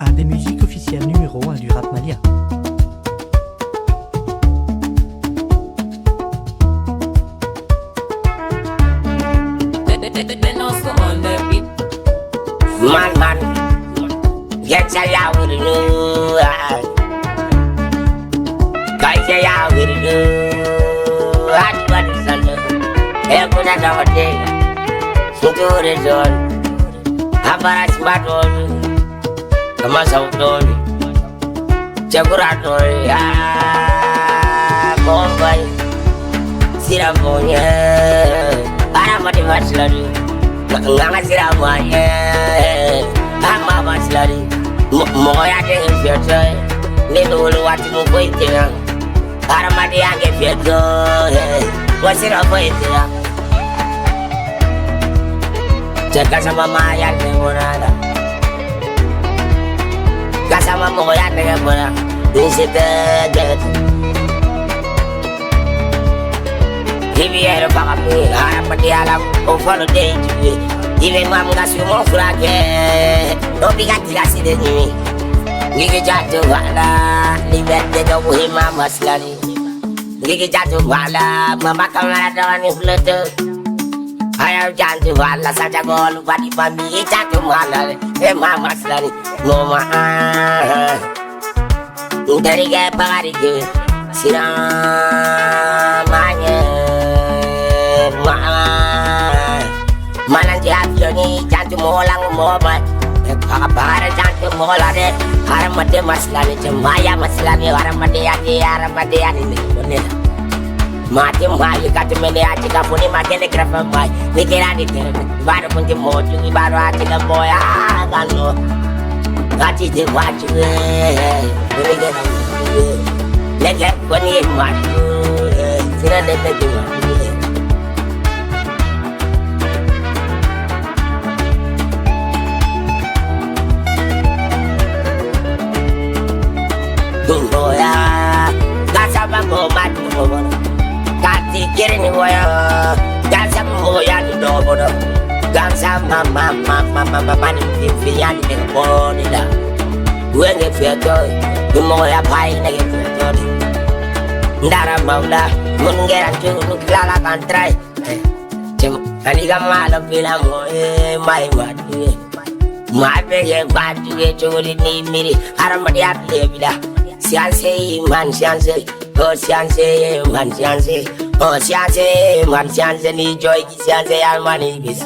un des musiques officielles numéro 1 du rap malien. Man, get your out with the new. Get your out with the new. Hot water, son. Every night of a day. So do the zone. How about a smart one? Come on, so don't. Check it out, Bombay. Siramonia. I'm a devastator. Nganga Siramonia. I'm a slurry. Mogoya take future. Little what you wait there. Aramadia get future. What's it up with there? Check us on my mind. Kasama Mogoya take Mona. This is the if you had a back of me, I'm a dialogue for the day to me. Even Mamma Sumo Flag, don't be got to see the enemy. Nigga Jato Walla, leave that dead away, Mamma Slally. Nigga Jato Walla, Mamma Camara, and Flutter. I have Jato Walla, Santa Gol, but if I meet Jato Walla, and Mamma Slally, Mama. Dari ke pagari ke, siram mana jatuh ni jatuh molang mobat, pagapara jatuh molade, haram mati masalah ni cemaya masalah ni haram mati ni ni. Mati mai kata mene aja kamu ni makan ni kerapa mai, ni kira ni baru pun cemot juga baru aja kamu ya kan lo. Gaji je waju, boleh kan? Lekat pun ni waju, sila lekat je waju. Mogoya, kasama momat mogoya, kati kiri ni mogoya, kasama mogoya ni dobodo. Kasama mama ni fiyan ni boni la. Gue ngefiato, Mogoya pai na ngefiato. Ndara maula, mungeran chunu klala kantrai. Cem, ani kamala pila moe mai mati. Mai pege batu ke churi ni miri, haram dia bila. Sianse man sianse, oh sianse man sianse, oh sianse man sianse ni joy sianse almani bis.